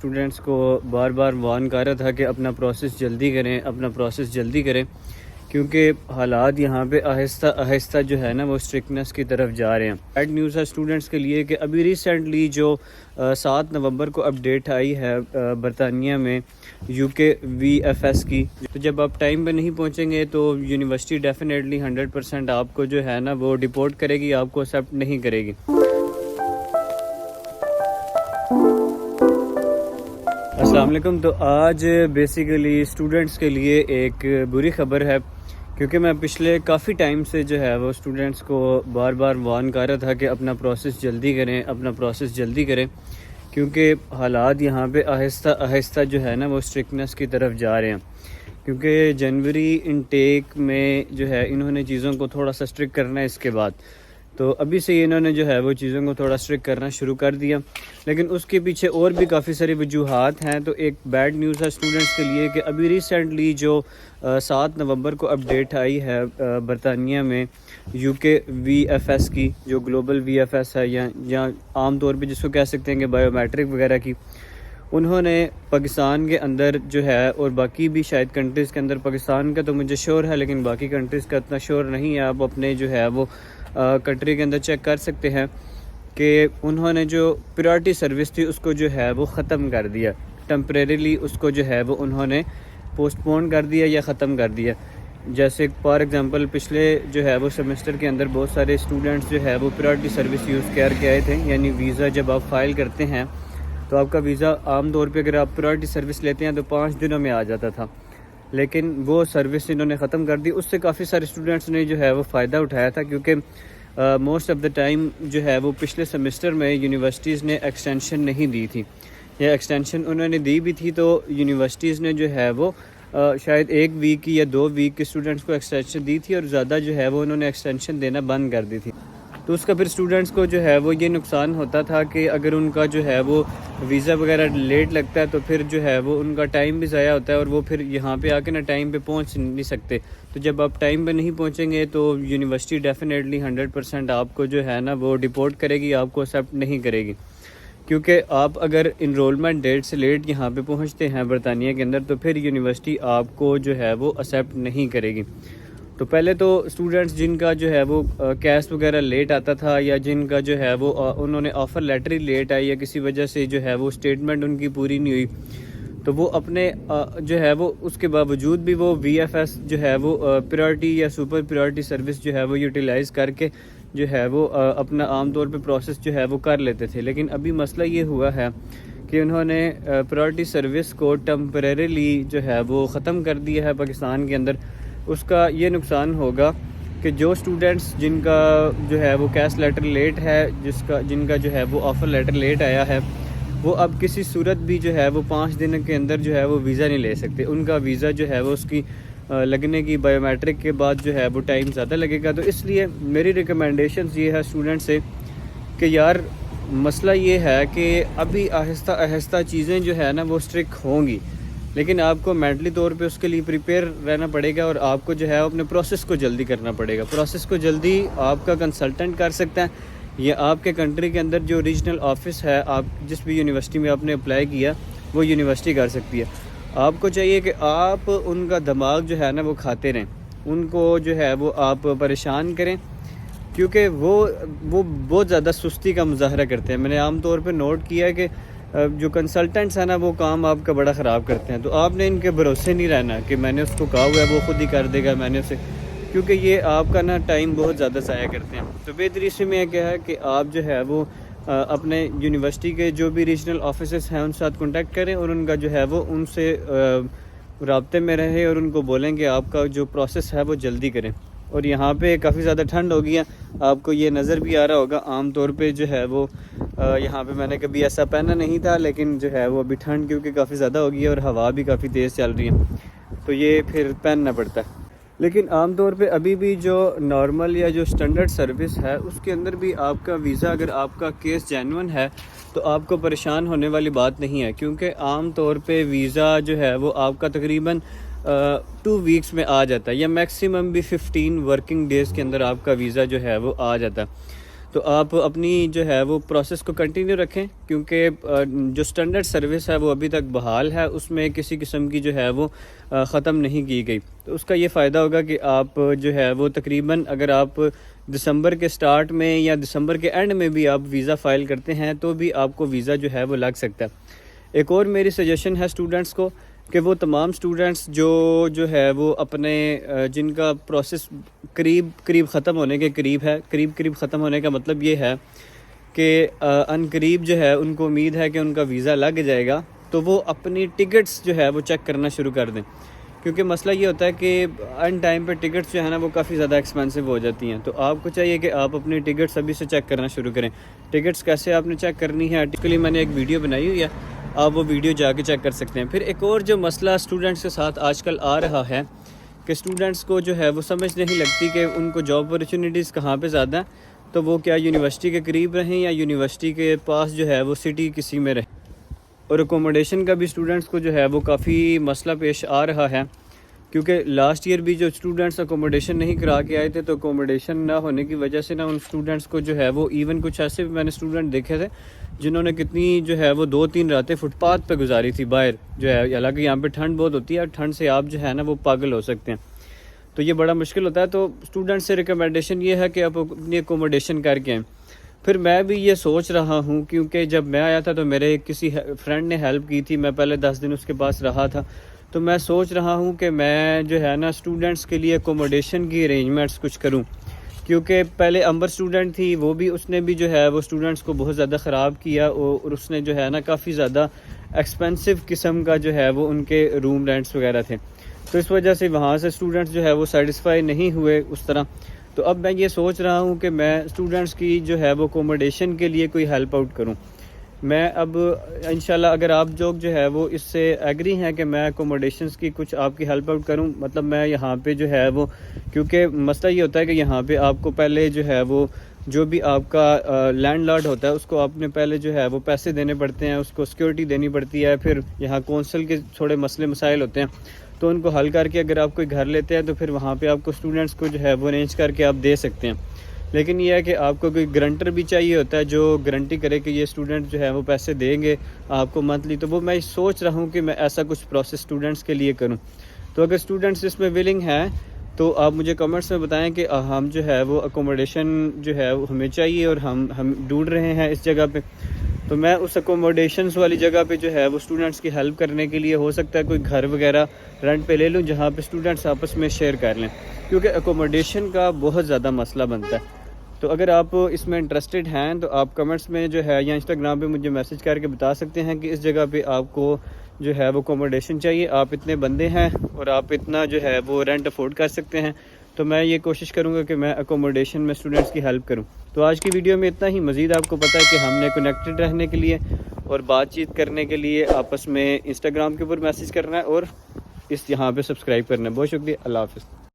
Students کو بار بار Warren کر رہا تھا کہ اپنا پروسیس جلدی کریں کیونکہ حالات یہاں پہ آہستہ آہستہ جو ہے نا وہ اسٹرکٹنس کی طرف جا رہے ہیں۔ بیڈ نیوز ہے اسٹوڈنٹس کے لیے کہ ابھی ریسنٹلی جو 7 نومبر کو اپڈیٹ آئی ہے برطانیہ میں UK VFS کی، تو جب آپ ٹائم پہ نہیں پہنچیں گے تو یونیورسٹی ڈیفینیٹلی 100% آپ کو جو ہے نا وہ ڈپورٹ کرے گی، آپ کو ایکسیپٹ نہیں کرے گی۔ السلام علیکم۔ تو آج بیسیکلی اسٹوڈنٹس کے لیے ایک بری خبر ہے کیونکہ میں پچھلے کافی ٹائم سے جو ہے وہ اسٹوڈنٹس کو بار بار وارن کر رہا تھا کہ اپنا پروسیس جلدی کریں کیونکہ حالات یہاں پہ آہستہ آہستہ جو ہے نا وہ اسٹرکٹنس کی طرف جا رہے ہیں، کیونکہ جنوری انٹیک میں جو ہے انہوں نے چیزوں کو تھوڑا سا اسٹرکٹ کرنا ہے اس کے بعد، تو ابھی سے ہی انہوں نے جو ہے وہ چیزوں کو تھوڑا اسٹرکٹ کرنا شروع کر دیا، لیکن اس کے پیچھے اور بھی کافی ساری وجوہات ہیں۔ تو ایک بیڈ نیوز ہے اسٹوڈنٹس کے لیے کہ ابھی ریسنٹلی جو 7 نومبر کو اپڈیٹ آئی ہے برطانیہ میں UK VFS کی، جو گلوبل VFS ہے یا عام طور پہ جس کو کہہ سکتے ہیں کہ بایو میٹرک وغیرہ کی، انہوں نے پاکستان کے اندر جو ہے اور باقی بھی شاید کنٹریز کے اندر، پاکستان کا تو مجھے شور ہے لیکن باقی کنٹریز کا اتنا شور نہیں ہے، آپ اپنے جو ہے وہ کنٹری کے اندر چیک کر سکتے ہیں کہ انہوں نے جو پریورٹی سروس تھی اس کو جو ہے وہ ختم کر دیا، ٹیمپریریلی اس کو جو ہے وہ انہوں نے پوسٹ پون کر دیا یا ختم کر دیا۔ جیسے فار ایگزامپل پچھلے جو ہے وہ سیمسٹر کے اندر بہت سارے اسٹوڈنٹس جو ہے وہ پریورٹی سروس یوز کر کے آئے تھے، یعنی ویزا جب آپ فائل کرتے ہیں تو آپ کا ویزا عام طور پہ اگر آپ پریورٹی سروس لیتے ہیں تو 5 دنوں میں آ جاتا تھا، لیکن وہ سروس انہوں نے ختم کر دی۔ اس سے کافی سارے اسٹوڈنٹس نے جو ہے وہ فائدہ اٹھایا تھا، کیونکہ موسٹ آف دا ٹائم جو ہے وہ پچھلے سیمسٹر میں یونیورسٹیز نے ایکسٹینشن نہیں دی تھی، یا ایکسٹینشن انہوں نے دی بھی تھی تو یونیورسٹیز نے جو ہے وہ شاید 1 ویک کی یا 2 ویک کے اسٹوڈنٹس کو ایکسٹینشن دی تھی، اور زیادہ جو ہے وہ انہوں نے ایکسٹینشن دینا بند کر دی تھی۔ تو اس کا پھر اسٹوڈنٹس کو جو ہے وہ یہ نقصان ہوتا تھا کہ اگر ان کا جو ہے وہ ویزا وغیرہ لیٹ لگتا ہے تو پھر جو ہے وہ ان کا ٹائم بھی ضائع ہوتا ہے، اور وہ پھر یہاں پہ آ کے نا ٹائم پہ پہنچ نہیں سکتے۔ تو جب آپ ٹائم پہ نہیں پہنچیں گے تو یونیورسٹی ڈیفینیٹلی 100% آپ کو جو ہے نا وہ ڈپورٹ کرے گی، آپ کو ایکسیپٹ نہیں کرے گی، کیونکہ آپ اگر انرولمنٹ ڈیٹ سے لیٹ یہاں پہ پہنچتے ہیں برطانیہ کے اندر تو پھر یونیورسٹی آپ کو جو ہے وہ ایکسیپٹ نہیں کرے گی۔ تو پہلے تو اسٹوڈنٹس جن کا جو ہے وہ کیس وغیرہ لیٹ آتا تھا، یا جن کا جو ہے وہ انہوں نے آفر لیٹر ہی لیٹ آئی، یا کسی وجہ سے جو ہے وہ اسٹیٹمنٹ ان کی پوری نہیں ہوئی، تو وہ اپنے جو ہے وہ اس کے باوجود بھی وہ VFS جو ہے وہ پریورٹی یا سپر پریورٹی سروس جو ہے وہ یوٹیلائز کر کے جو ہے وہ اپنا عام طور پہ پروسیس جو ہے وہ کر لیتے تھے۔ لیکن ابھی مسئلہ یہ ہوا ہے کہ انہوں نے پریورٹی سروس کو ٹیمپریریلی جو ہے وہ ختم کر دیا ہے پاکستان کے اندر۔ اس کا یہ نقصان ہوگا کہ جو اسٹوڈنٹس جن کا جو ہے وہ کیس لیٹر لیٹ ہے، جن کا جو ہے وہ آفر لیٹر لیٹ آیا ہے، وہ اب کسی صورت بھی جو ہے وہ 5 دن کے اندر جو ہے وہ ویزا نہیں لے سکتے۔ ان کا ویزا جو ہے وہ اس کی لگنے کی بایو میٹرک کے بعد جو ہے وہ ٹائم زیادہ لگے گا۔ تو اس لیے میری ریکمنڈیشنز یہ ہے اسٹوڈنٹ سے کہ یار مسئلہ یہ ہے کہ ابھی آہستہ آہستہ چیزیں جو ہے نا وہ اسٹرکٹ ہوں گی، لیکن آپ کو مینٹلی طور پہ اس کے لیے پریپیئر رہنا پڑے گا، اور آپ کو جو ہے اپنے پروسیس کو جلدی کرنا پڑے گا۔ پروسیس کو جلدی آپ کا کنسلٹنٹ کر سکتا ہے، یا آپ کے کنٹری کے اندر جو ریجنل آفس ہے، آپ جس بھی یونیورسٹی میں آپ نے اپلائی کیا وہ یونیورسٹی کر سکتی ہے۔ آپ کو چاہیے کہ آپ ان کا دماغ جو ہے نا وہ کھاتے رہیں، ان کو جو ہے وہ آپ پریشان کریں، کیونکہ وہ بہت زیادہ سستی کا مظاہرہ کرتے ہیں۔ میں نے عام طور پہ نوٹ کیا ہے کہ جو کنسلٹنٹس ہیں نا وہ کام آپ کا بڑا خراب کرتے ہیں، تو آپ نے ان کے بھروسے نہیں رہنا کہ میں نے اس کو کہا ہوا ہے وہ خود ہی کر دے گا، میں نے اسے، کیونکہ یہ آپ کا نا ٹائم بہت زیادہ ضائع کرتے ہیں۔ تو بہتری سے میں کیا ہے کہ آپ جو ہے وہ اپنے یونیورسٹی کے جو بھی ریجنل آفیسز ہیں ان ساتھ کانٹیکٹ کریں، اور ان کا جو ہے وہ ان سے رابطے میں رہیں، اور ان کو بولیں کہ آپ کا جو پروسیس ہے وہ جلدی کریں۔ اور یہاں پہ کافی زیادہ ٹھنڈ ہو گئی ہے، آپ کو یہ نظر بھی آ رہا ہوگا، عام طور پہ جو ہے وہ یہاں پہ میں نے کبھی ایسا پہنا نہیں تھا، لیکن جو ہے وہ ابھی ٹھنڈ کیونکہ کافی زیادہ ہو گئی ہے اور ہوا بھی کافی تیز چل رہی ہے، تو یہ پھر پہننا پڑتا ہے۔ لیکن عام طور پہ ابھی بھی جو نارمل یا جو سٹینڈرڈ سروس ہے اس کے اندر بھی آپ کا ویزا، اگر آپ کا کیس جینون ہے تو آپ کو پریشان ہونے والی بات نہیں ہے، کیونکہ عام طور پہ ویزا جو ہے وہ آپ کا تقریباً 2 ویکس میں آ جاتا ہے، یا میکسیمم بھی 15 ورکنگ ڈیز کے اندر آپ کا ویزا جو ہے وہ آ جاتا ہے۔ تو آپ اپنی جو ہے وہ پروسیس کو کنٹینیو رکھیں، کیونکہ جو سٹینڈرڈ سروس ہے وہ ابھی تک بحال ہے، اس میں کسی قسم کی جو ہے وہ ختم نہیں کی گئی۔ تو اس کا یہ فائدہ ہوگا کہ آپ جو ہے وہ تقریباً اگر آپ دسمبر کے سٹارٹ میں یا دسمبر کے اینڈ میں بھی آپ ویزا فائل کرتے ہیں تو بھی آپ کو ویزا جو ہے وہ لگ سکتا ہے۔ ایک اور میری سجیشن ہے اسٹوڈنٹس کو کہ وہ تمام اسٹوڈنٹس جو ہے وہ اپنے جن کا پروسیس قریب ختم ہونے کے قریب ہے، قریب ختم ہونے کا مطلب یہ ہے کہ ان قریب جو ہے ان کو امید ہے کہ ان کا ویزا لگ جائے گا، تو وہ اپنی ٹکٹس جو ہے وہ چیک کرنا شروع کر دیں، کیونکہ مسئلہ یہ ہوتا ہے کہ ان ٹائم پہ ٹکٹس جو ہے نا وہ کافی زیادہ ایکسپینسو ہو جاتی ہیں۔ تو آپ کو چاہیے کہ آپ اپنی ٹکٹس ابھی سے چیک کرنا شروع کریں۔ ٹکٹس کیسے آپ نے چیک کرنی ہے، آرٹیکلی میں نے ایک ویڈیو بنائی ہوئی ہے، آپ وہ ویڈیو جا کے چیک کر سکتے ہیں۔ پھر ایک اور جو مسئلہ اسٹوڈنٹس کے ساتھ آج کل آ رہا ہے کہ اسٹوڈنٹس کو جو ہے وہ سمجھ نہیں لگتی کہ ان کو جاب اپرچونیٹیز کہاں پہ زیادہ ہیں، تو وہ کیا یونیورسٹی کے قریب رہیں یا یونیورسٹی کے پاس جو ہے وہ سٹی کسی میں رہیں۔ اور اکوموڈیشن کا بھی اسٹوڈنٹس کو جو ہے وہ کافی مسئلہ پیش آ رہا ہے، کیونکہ لاسٹ ایئر بھی جو اسٹوڈنٹس اکوموڈیشن نہیں کرا کے آئے تھے، تو اکوموڈیشن نہ ہونے کی وجہ سے ان اسٹوڈنٹس کو جو ہے وہ ایون کچھ ایسے بھی میں نے اسٹوڈنٹ دیکھے تھے جنہوں نے کتنی جو ہے وہ 2-3 راتیں فٹ پاتھ پہ گزاری تھی باہر، جو ہے حالانکہ یہاں پہ ٹھنڈ بہت ہوتی ہے اور ٹھنڈ سے آپ جو ہے نا وہ پاگل ہو سکتے ہیں، تو یہ بڑا مشکل ہوتا ہے۔ تو اسٹوڈنٹ سے ریکمنڈیشن یہ ہے کہ آپ اپنی اکوموڈیشن کر کے آئیں۔ پھر میں بھی یہ سوچ رہا ہوں، کیونکہ جب میں آیا تھا تو میرے کسی فرینڈ نے ہیلپ کی تھی، میں پہلے 10 دن اس کے پاس رہا تھا، تو میں سوچ رہا ہوں کہ میں جو ہے نا اسٹوڈنٹس کے لیے اکوموڈیشن کی ارینجمنٹس کچھ کروں، کیونکہ پہلے امبر اسٹوڈنٹ تھی، وہ بھی اس نے بھی جو ہے وہ اسٹوڈنٹس کو بہت زیادہ خراب کیا، اور اس نے جو ہے نا کافی زیادہ ایکسپینسو قسم کا جو ہے وہ ان کے روم رینٹس وغیرہ تھے، تو اس وجہ سے وہاں سے اسٹوڈنٹس جو ہے وہ سیٹسفائی نہیں ہوئے اس طرح۔ تو اب میں یہ سوچ رہا ہوں کہ میں اسٹوڈنٹس کی جو ہے وہ اکوموڈیشن کے لیے کوئی ہیلپ آؤٹ کروں۔ میں اب انشاءاللہ اگر آپ جو ہے وہ اس سے ایگری ہیں کہ میں اکوموڈیشنز کی کچھ آپ کی ہیلپ آؤٹ کروں، مطلب میں یہاں پہ جو ہے وہ، کیونکہ مسئلہ یہ ہوتا ہے کہ یہاں پہ آپ کو پہلے جو ہے وہ جو بھی آپ کا لینڈ لارڈ ہوتا ہے اس کو آپ نے پہلے جو ہے وہ پیسے دینے پڑتے ہیں، اس کو سیکورٹی دینی پڑتی ہے، پھر یہاں کونسل کے تھوڑے مسئلے مسائل ہوتے ہیں، تو ان کو حل کر کے اگر آپ کوئی گھر لیتے ہیں تو پھر وہاں پہ آپ کو اسٹوڈنٹس کو جو ہے وہ ارینج کر کے آپ دے سکتے ہیں۔ لیکن یہ ہے کہ آپ کو کوئی گرنٹر بھی چاہیے ہوتا ہے جو گارنٹی کرے کہ یہ اسٹوڈنٹ جو ہے وہ پیسے دیں گے آپ کو منتھلی، تو وہ میں سوچ رہا ہوں کہ میں ایسا کچھ پروسیس اسٹوڈنٹس کے لیے کروں۔ تو اگر اسٹوڈنٹس اس میں ولنگ ہیں تو آپ مجھے کمنٹس میں بتائیں کہ ہم جو ہے وہ اکوموڈیشن جو ہے وہ ہمیں چاہیے اور ہم ڈھونڈ رہے ہیں اس جگہ پہ، تو میں اس اکوموڈیشنز والی جگہ پہ جو ہے وہ اسٹوڈنٹس کی ہیلپ کرنے کے لیے ہو سکتا ہے کوئی گھر وغیرہ رینٹ پہ لے لوں جہاں پہ اسٹوڈنٹس آپس میں شیئر کر لیں، کیونکہ اکوموڈیشن کا بہت زیادہ مسئلہ بنتا ہے۔ تو اگر آپ اس میں انٹرسٹڈ ہیں تو آپ کمنٹس میں جو ہے یا انسٹاگرام پہ مجھے میسج کر کے بتا سکتے ہیں کہ اس جگہ پہ آپ کو جو ہے وہ اکوموڈیشن چاہیے، آپ اتنے بندے ہیں اور آپ اتنا جو ہے وہ رینٹ افورڈ کر سکتے ہیں، تو میں یہ کوشش کروں گا کہ میں اکوموڈیشن میں اسٹوڈنٹس کی ہیلپ کروں۔ تو آج کی ویڈیو میں اتنا ہی، مزید آپ کو پتہ ہے کہ ہم نے کنیکٹڈ رہنے کے لیے اور بات چیت کرنے کے لیے آپس میں انسٹاگرام کے اوپر میسج کرنا ہے اور اس یہاں پہ سبسکرائب کرنا ہے۔ بہت شکریہ، اللہ حافظ۔